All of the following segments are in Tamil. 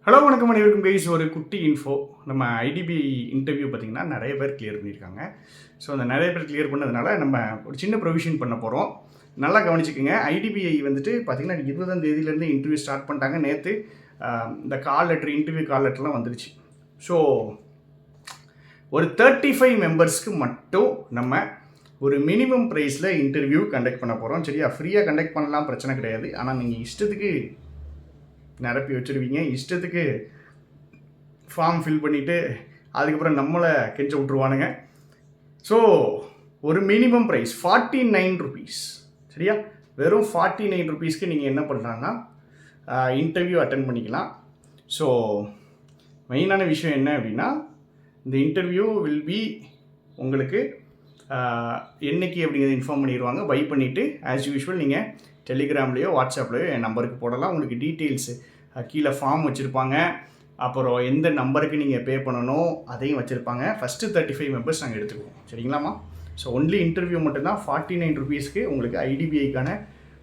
ஹலோ வணக்கம் அனைவருக்கும் கைஸ். ஒரு குட்டி இன்ஃபோ. நம்ம ஐடிபிஐ இன்டர்வியூ பார்த்திங்கன்னா நிறைய பேர் கிளியர் பண்ணியிருக்காங்க. ஸோ அந்த நிறைய பேர் கிளியர் பண்ணதுனால நம்ம ஒரு சின்ன ப்ரொவிஷன் பண்ண போகிறோம். நல்லா கவனிச்சுக்கோங்க. ஐடிபிஐ வந்துட்டு பார்த்திங்கன்னா 20ஆம் தேதியிலேருந்து இன்டர்வியூ ஸ்டார்ட் பண்ணிட்டாங்க. நேற்று இந்த கால் லெட்டர், இன்டர்வியூ கால் லெட்டர்லாம் வந்துருச்சு. ஸோ ஒரு 35 மெம்பர்ஸ்க்கு மட்டும் நம்ம ஒரு மினிமம் ப்ரைஸில் இன்டர்வியூ கண்டக்ட் பண்ண போகிறோம். சரியா? ஃப்ரீயாக கண்டக்ட் பண்ணலாம், பிரச்சனை கிடையாது. ஆனால் நீங்கள் இஷ்டத்துக்கு நிரப்பி வச்சுருவீங்க, இஷ்டத்துக்கு ஃபார்ம் ஃபில் பண்ணிவிட்டு அதுக்கப்புறம் நம்மளை கெஞ்ச விட்ருவானுங்க. ஸோ ஒரு மினிமம் ப்ரைஸ் 49 ருபீஸ். சரியா? வெறும் 49 ருபீஸ்க்கு நீங்கள் என்ன பண்ணுறாங்கன்னா இன்டர்வியூ அட்டன் பண்ணிக்கலாம். ஸோ மெயினான விஷயம் என்ன அப்படின்னா, இந்த இன்டர்வியூ வில் பி உங்களுக்கு என்னைக்கு அப்படிங்கிறத இன்ஃபார்ம் பண்ணிடுவாங்க. பை பண்ணிவிட்டு ஆஸ் யூஷுவல் நீங்கள் டெலிகிராம்லேயோ வாட்ஸ்அப்லேயோ என் நம்பருக்கு போடலாம். உங்களுக்கு டீட்டெயில்ஸு கீழே ஃபார்ம் வச்சுருப்பாங்க. அப்புறம் எந்த நம்பருக்கு நீங்கள் பே பண்ணணும் அதையும் வச்சுருப்பாங்க. ஃபஸ்ட்டு 35 மெம்பர்ஸ் நாங்கள் எடுத்துக்குவோம். சரிங்களாம்மா? ஸோ ஒன்லி இன்டர்வியூ மட்டும்தான் 49 ருபீஸ்க்கு உங்களுக்கு ஐடிபிஐக்கான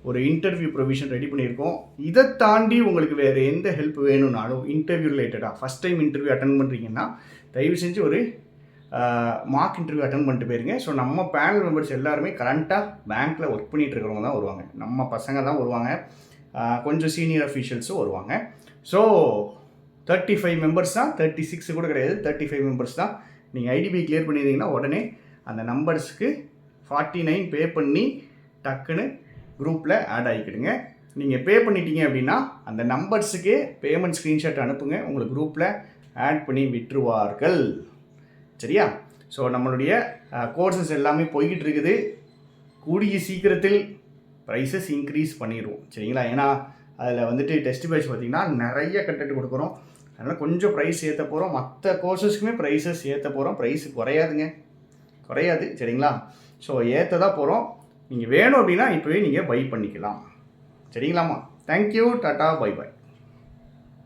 ஒரு இன்டர்வியூ ப்ரொவிஷன் ரெடி பண்ணியிருக்கோம். இதை தாண்டி உங்களுக்கு வேறு எந்த ஹெல்ப் வேணும்னாலும் இன்டர்வியூ ரிலேட்டடாக ஃபஸ்ட் டைம் இன்டர்வியூ அட்டன் பண்ணுறீங்கன்னா தயவு செஞ்சு ஒரு மார்க் இன்டர்வியூ அட்டன் பண்ணிட்டு போயிருங்க. ஸோ நம்ம பேனல் மெம்பர்ஸ் எல்லாருமே கரண்ட்டாக பேங்க்கில் ஒர்க் பண்ணிகிட்டு இருக்கிறவங்க தான் வருவாங்க. நம்ம பசங்க தான் வருவாங்க, கொஞ்சம் சீனியர் அஃபீஷியல்ஸும் வருவாங்க. ஸோ 35 மெம்பர்ஸ் தான், 36 கூட கிடையாது, 35 மெம்பர்ஸ் தான். நீங்கள் ஐடிபிஐ கிளியர் பண்ணியிருந்தீங்கன்னா உடனே அந்த நம்பர்ஸுக்கு 49 பே பண்ணி டக்குன்னு குரூப்பில் ஆட் ஆகிக்கிடுங்க. நீங்கள் பே பண்ணிட்டீங்க அப்படின்னா அந்த நம்பர்ஸுக்கே பேமெண்ட் ஸ்க்ரீன்ஷாட் அனுப்புங்க, உங்களுக்கு குரூப்பில் ஆட் பண்ணி விட்டுருவார்கள். சரியா? ஸோ நம்மளுடைய கோர்சஸ் எல்லாமே போய்கிட்டு இருக்குது. கூடிய சீக்கிரத்தில் ப்ரைஸஸ் இன்க்ரீஸ் பண்ணிடுவோம். சரிங்களா? ஏன்னா அதில் வந்துட்டு டெஸ்ட் பேட்ச் பார்த்திங்கன்னா நிறைய கண்டென்ட் கொடுக்குறோம். அதனால் கொஞ்சம் ப்ரைஸ் ஏற்ற போகிறோம். மற்ற கோர்சஸ்க்குமே ப்ரைஸஸ் ஏற்ற போகிறோம். ப்ரைஸ் குறையாது. சரிங்களா? ஸோ ஏற்ற தான் போகிறோம். நீங்கள் வேணும் அப்படின்னா இப்போவே நீங்கள் பை பண்ணிக்கலாம். சரிங்களாம்மா? தேங்க்யூ, டாட்டா, பை பாய்.